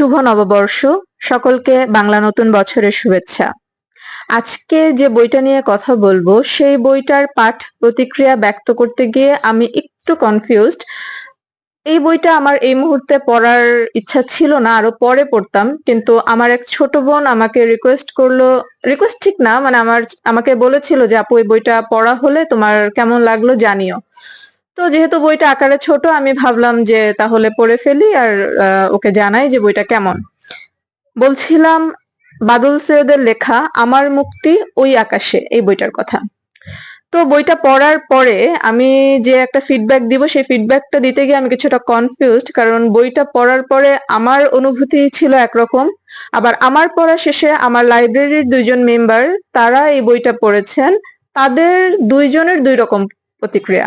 শুভ নববর্ষ। সকলকে বাংলা নতুন বছরের শুভেচ্ছা। আজকে যে বইটা নিয়ে কথা বলবো সেই বইটার পাঠ প্রতিক্রিয়া ব্যক্ত করতে গিয়ে আমি একটু কনফিউজড। এই বইটা আমার এই মুহূর্তে পড়ার ইচ্ছা ছিল না, আরো পরে পড়তাম, কিন্তু আমার এক ছোট বোন আমাকে রিকোয়েস্ট করলো। রিকোয়েস্ট ঠিক না, মানে আমাকে বলেছিল যে আপু এই বইটা পড়া হলে তোমার কেমন লাগলো জানিও। তো যেহেতু বইটা আকারে ছোট, আমি ভাবলাম যে তাহলে পড়ে ফেলি আর ওকে জানাই যে বইটা কেমন। বলছিলাম বাদল সৈয়দের লেখা আমার মুক্তি ওই আকাশে, এই বইটার কথা। তো বইটা পড়ার পরে আমি যে একটা ফিডব্যাক দিব, সেই ফিডব্যাকটা দিতে গিয়ে আমি কিছুটা কনফিউজড, কারণ বইটা পড়ার পরে আমার অনুভূতি ছিল একরকম, আবার আমার পড়া শেষে আমার লাইব্রেরির দুইজন মেম্বার তারা এই বইটা পড়েছেন, তাদের দুইজনের দুই রকম প্রতিক্রিয়া।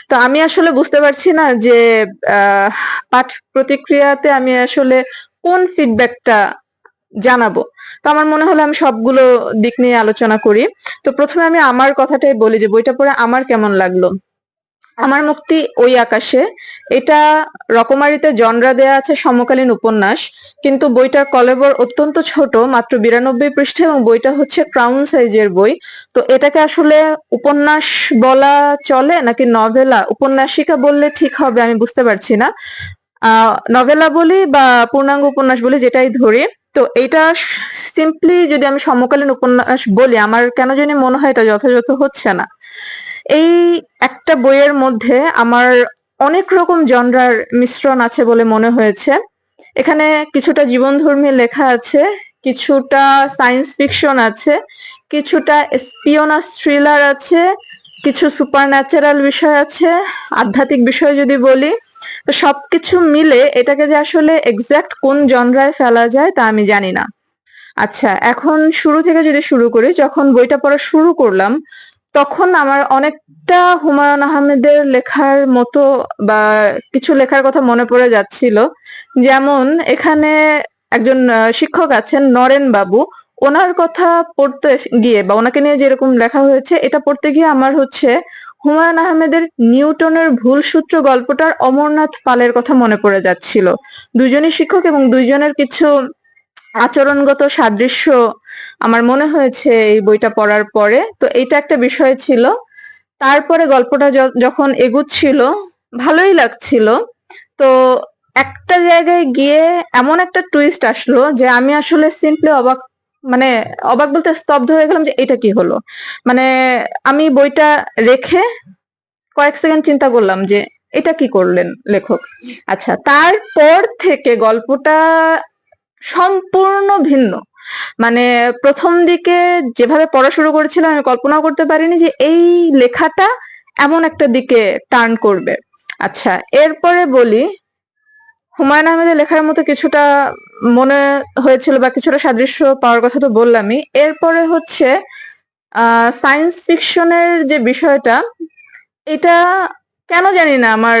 তো আমি আসলে বুঝতে পারছি না যে পাঠ প্রতিক্রিয়াতে আমি আসলে কোন ফিডব্যাকটা জানাবো। তো আমার মনে হলো আমি সবগুলো দিক নিয়ে আলোচনা করি। তো প্রথমে আমি আমার কথাটাই বলি যে বইটা পড়ে আমার কেমন লাগলো। আমার মুক্তি ওই আকাশে, এটা রকমারিতে জনরা দেয়া আছে সমকালীন উপন্যাস, কিন্তু বইটার কলেবর অত্যন্ত ছোট, মাত্র 92 পৃষ্ঠা, এবং বইটা হচ্ছে ক্রাউন সাইজের বই। তো এটাকে আসলে উপন্যাস বলা চলে নাকি নভেলা, উপন্যাসিকা বললে ঠিক হবে আমি বুঝতে পারছি না। নভেলা বলি বা পূর্ণাঙ্গ উপন্যাস বলি, যেটাই ধরি। তো এইটা সিম্পলি যদি আমি সমকালীন উপন্যাস বলি, আমার কেন জানি মনে হয় এটা যথাযথ হচ্ছে না। এই একটা বইয়ের মধ্যে আমার অনেক রকম জনরার মিশ্রণ আছে বলে মনে হয়েছে। এখানে কিছুটা জীবনধর্মী লেখা আছে, কিছুটা সায়েন্স ফিকশন আছে, কিছুটা স্পিওনাস থ্রিলার আছে, কিছু সুপার ন্যাচারাল বিষয় আছে, আধ্যাত্মিক বিষয় যদি বলি। তো সবকিছু মিলে এটাকে যে আসলে এক্সাক্ট কোন জনরায় ফেলা যায় তা আমি জানি না। আচ্ছা, এখন শুরু থেকে যদি শুরু করি, যখন বইটা পড়া শুরু করলাম তখন আমার অনেকটা হুমায়ুন আহমেদের লেখার মতো বা কিছু লেখার কথা মনে পড়ে যাচ্ছিল। যেমন এখানে একজন শিক্ষক আছেন নরেন বাবু, ওনার কথা পড়তে গিয়ে বা ওনাকে নিয়ে যেরকম লেখা হয়েছে এটা পড়তে গিয়ে আমার হচ্ছে হুমায়ুন আহমেদের নিউটনের ভুল সূত্র গল্পটার অমরনাথ পালের কথা মনে পড়ে যাচ্ছিল। দুইজনই শিক্ষক এবং দুইজনের কিছু আচরণগত সাদৃশ্য আমার মনে হয়েছে এই বইটা পড়ার পরে। তো এইটা একটা বিষয় ছিল। তারপরে গল্পটা যখন এগুচ্ছিল ভালোই লাগছিল। তো একটা জায়গায় গিয়ে এমন একটা টুইস্ট আসলো যে আমি আসলে সিম্পলি অবাক, মানে অবাক বলতে স্তব্ধ হয়ে গেলাম যে এটা কি হলো। মানে আমি বইটা রেখে কয়েক সেকেন্ড চিন্তা করলাম যে এটা কি করলেন লেখক। আচ্ছা, তারপর থেকে গল্পটা সম্পূর্ণ ভিন্ন। মানে প্রথম দিকে যেভাবে পড়া শুরু করেছিলাম আমি কল্পনাও করতে পারিনি যে এই লেখাটা এমন একটা দিকে টার্ন করবে। আচ্ছা, এরপরে বলি, হুমায়ুন আহমেদের লেখার মতো কিছুটা মনে হয়েছিল বা কিছুটা সাদৃশ্য পাওয়ার কথা তো বললামই। এরপরে হচ্ছে সায়েন্স ফিকশনের যে বিষয়টা, এটা কেন জানি না আমার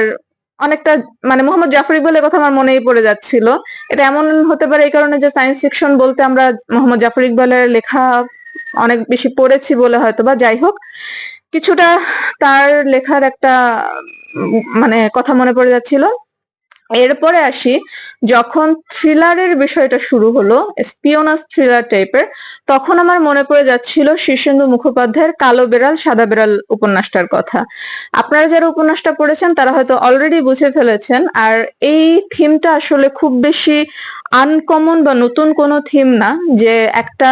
অনেকটা, মানে মোহাম্মদ জাফর ইকবালের কথা আমার মনেই পড়ে যাচ্ছিল। এটা এমন হতে পারে এই কারণে যে সায়েন্স ফিকশন বলতে আমরা মোহাম্মদ জাফর ইকবালের লেখা অনেক বেশি পড়েছি বলে হয়তো, বা যাই হোক, কিছুটা তার লেখার একটা মানে কথা মনে পড়ে যাচ্ছিল। এরপরে আসি, যখন থ্রিলারের বিষয়টা শুরু হলো, স্পিওনাস থ্রিলার টাইপের, তখন আমার মনে পড়ে যাচ্ছিল শীর্ষেন্দু মুখোপাধ্যায়ের কালো বেড়াল সাদা বেড়াল উপন্যাসটার কথা। আপনারা যারা উপন্যাসটা পড়েছেন তারা হয়তো অলরেডি বুঝে ফেলেছেন। আর এই থিমটা আসলে খুব বেশি আনকমন বা নতুন কোনো থিম না, যে একটা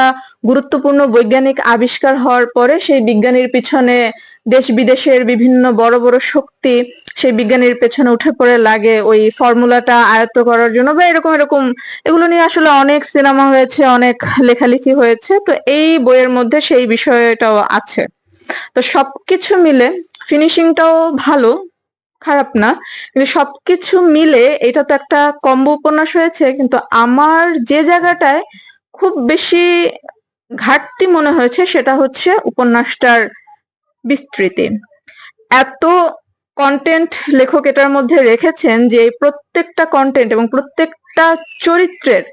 গুরুত্বপূর্ণ বৈজ্ঞানিক আবিষ্কার হওয়ার পরে সেই বিজ্ঞানীর পিছনে দেশ বিদেশের বিভিন্ন বড় বড় শক্তি সেই বিজ্ঞানীর পেছনে উঠে পড়ে লাগে ওই ফর্মুলাটা আয়ত্ত করার জন্য, বা এরকম এরকম। এগুলো নিয়ে আসলে অনেক সিনেমা হয়েছে, অনেক লেখালেখি হয়েছে। তো এই বইয়ের মধ্যে সেই বিষয়টাও আছে। তো সবকিছু মিলে ফিনিশিংটাও ভালো, খারাপ না, কিন্তু সবকিছু মিলে এটা তো একটা কম্বো উপন্যাস হয়েছে। কিন্তু আমার যে জায়গাটায় খুব বেশি ঘাটতি মনে হয়েছে সেটা হচ্ছে উপন্যাসটার বিস্তৃতি। এত কন্টেন্ট লেখক এটার মধ্যে রেখেছেন যে প্রত্যেকটা কন্টেন্ট এবং প্রত্যেকটা চরিত্রের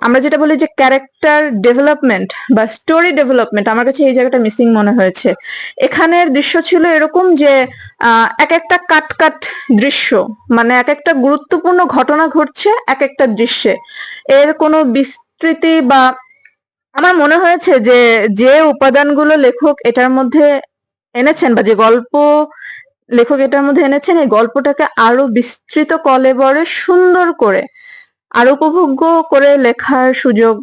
আমরা যেটা বলি যে ক্যারেক্টার ডেভেলপমেন্ট বা স্টোরি ডেভেলপমেন্ট, আমার কাছে এই জায়গাটা মিসিং মনে হয়েছে। এখানের দৃশ্য ছিল এরকম যে এক একটা কাট কাট দৃশ্য, মানে এক একটা গুরুত্বপূর্ণ ঘটনা ঘটছে এক একটা দৃশ্যে, এর কোনো বিস্তৃতি বা আমার মনে হয়েছে যে যে উপাদানগুলো লেখক এটার মধ্যে এনেছেন বা যে গল্প লেখক এটার মধ্যে এনেছেন, এই গল্পটাকে আরো বিস্তৃত কলেবরে সুন্দর করে আরো উপভোগ্য করে লেখার সুযোগ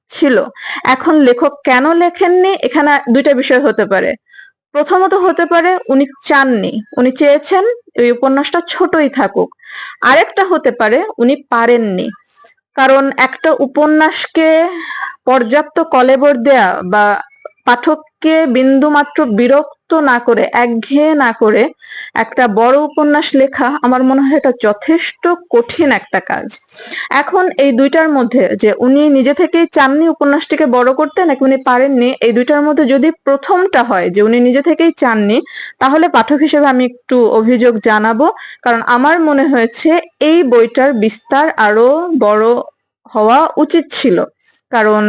ছিল। এখন লেখক কেন লেখেননি, এখানে দুইটা বিষয় হতে পারে। প্রথমত হতে পারে উনি চাননি, উনি চেয়েছেন এই উপন্যাসটা ছোটই থাকুক। আরেকটা হতে পারে উনি পারেননি, কারণ একটা উপন্যাসকে পর্যাপ্ত কলেবর দেয়া বা পাঠককে বিন্দুমাত্র বিরক্ত না করে, একঘেয়ে না করে একটা বড় উপন্যাস লেখা আমার মনে হয় এটা যথেষ্ট কঠিন একটা কাজ। এখন এই দুইটার মধ্যে যে উনি নিজে থেকেই চাননি উপন্যাসটিকে বড় করতে নাকি উনি পারেননি, এই দুইটার মধ্যে যদি প্রথমটা হয় যে উনি নিজে থেকেই চাননি, তাহলে পাঠক হিসেবে আমি একটু অভিযোগ জানাবো। কারণ আমার মনে হয়েছে এই বইটার বিস্তার আরো বড় হওয়া উচিত ছিল। কারণ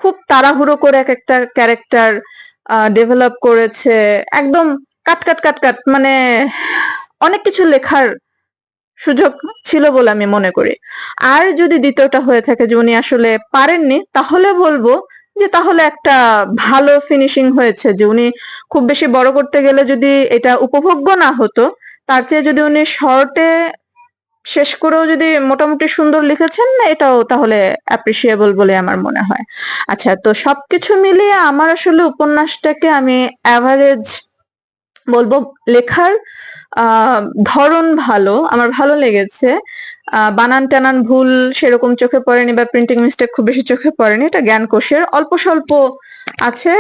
খুব তাড়াহুড়ো করে এক একটা ক্যারেক্টার ডেভেলপ করেছে, একদম কাট কাট কাট কাট, মানে অনেক কিছু লেখার সুযোগ ছিল বলে আমি মনে করি। আর যদি দ্বিতীয়টা হয়ে থাকে যে উনি আসলে পারেননি, তাহলে বলবো যে তাহলে একটা ভালো ফিনিশিং হয়েছে, যে উনি খুব বেশি বড় করতে গেলে যদি এটা উপভোগ্য না হতো, তার চেয়ে যদি উনি শর্টে শেষ করেও যদি মোটামুটি সুন্দর লিখেছেন, এটাও তাহলে অ্যাপ্রিসিয়েবল বলে আমার মনে হয়। আচ্ছা, তো সবকিছু মিলিয়ে আমার আসলে উপন্যাসটাকে আমি অ্যাভারেজ বলবো। লেখার ধরন ভালো, আমার ভালো লেগেছে। বানান টানান ভুল সেরকম চোখে পড়েনি বা প্রিন্টিং মিস্টেক খুব বেশি চোখে পড়েনি। এটা জ্ঞানকোষের অল্প স্বল্প আছে,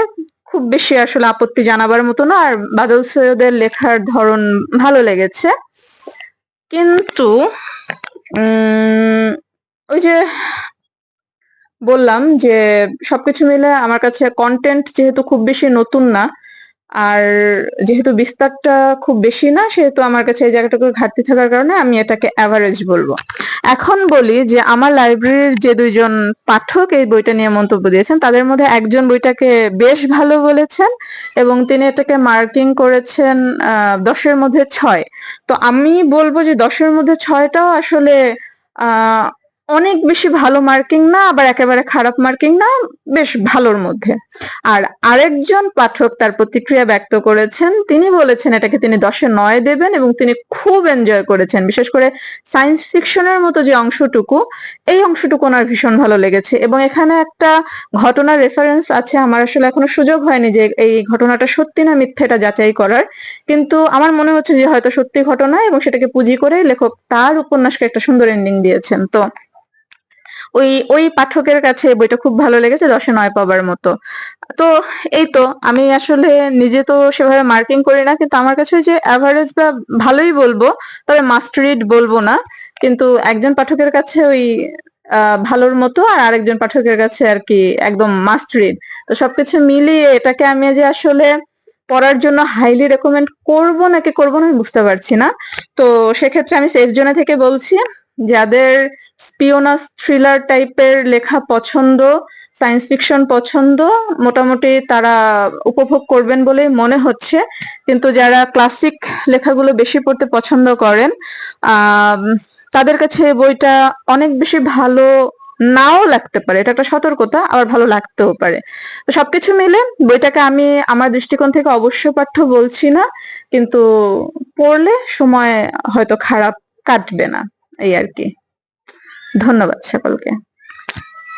খুব বেশি আসলে আপত্তি জানাবার মতো না। আর বাদল সৈয়দের লেখার ধরন ভালো লেগেছে, কিন্তু ওই যে বললাম যে সবকিছু মিলে আমার কাছে কন্টেন্ট যেহেতু খুব বেশি নতুন না, আর যেহেতু বিস্তারটা খুব বেশি না, সেহেতু আমার কাছে এই জায়গাটুকু ঘাটতি থাকার কারণে আমি এটাকে অ্যাভারেজ বলবো। এখন বলি যে আমার লাইব্রেরির যে দুইজন পাঠক এই বইটা নিয়ে মন্তব্য দিয়েছেন, তাদের মধ্যে একজন বইটাকে বেশ ভালো বলেছেন এবং তিনি এটাকে মার্কিং করেছেন 10-এর মধ্যে 6। তো আমি বলবো যে 10-এর মধ্যে 6টাও আসলে আহ অনেক বেশি ভালো মার্কিং না, আবার একেবারে খারাপ মার্কিং না, বেশ ভালোর মধ্যে। আর আরেকজন পাঠক তার প্রতিক্রিয়া ব্যক্ত করেছেন, তিনি বলেছেন এটাকে তিনি 10-এ 9 দেবেন এবং তিনি খুব এনজয় করেছেন। বিশেষ করে সায়েন্স ফিকশনের মতো যে অংশটুকু, এই অংশটুকু ওনার ভীষণ ভালো লেগেছে। এবং এখানে একটা ঘটনার রেফারেন্স আছে, আমার আসলে এখনো সুযোগ হয়নি যে এই ঘটনাটা সত্যি না মিথ্যা এটা যাচাই করার, কিন্তু আমার মনে হচ্ছে যে হয়তো সত্যি ঘটনা এবং সেটাকে পুঁজি করে লেখক তার উপন্যাসকে একটা সুন্দর এন্ডিং দিয়েছেন। তো ওই পাঠকের কাছে বইটা খুব ভালো লেগেছে, 10-এ 9 পাবার মতো। তো এই তো, আমি আসলে নিজে তো সেভাবে মার্কিং করি না, কিন্তু আমার কাছে ওই যে অ্যাভারেজ বা ভালোই বলবো, তবে মাস্ট রিড বলবো না। কিন্তু একজন পাঠকের কাছে ওই ভালোর মতো, আর আরেকজন পাঠকের কাছে আর কি একদম মাস্ট রিড। তো সবকিছু মিলিয়ে এটাকে আমি যে আসলে পড়ার জন্য হাইলি রেকমেন্ড করব নাকি করব না আমি বুঝতে পারছি না। তো সেক্ষেত্রে আমি সেফ জোনে থেকে বলছি, যাদের স্পিওনাস থ্রিলার টাইপের লেখা পছন্দ, সায়েন্স ফিকশন পছন্দ, মোটামুটি তারা উপভোগ করবেন বলেই মনে হচ্ছে। কিন্তু যারা ক্লাসিক লেখাগুলো বেশি পড়তে পছন্দ করেন, তাদের কাছে বইটা অনেক বেশি ভালো নাও লাগতে পারে, এটা একটা সতর্কতা, আবার ভালো লাগতেও পারে। তো সবকিছু মিলে বইটাকে আমি আমার দৃষ্টিকোণ থেকে অবশ্য পাঠ্য বলছি না, কিন্তু পড়লে সময় হয়তো খারাপ কাটবে না, এই আর কি। ধন্যবাদ সকলকে।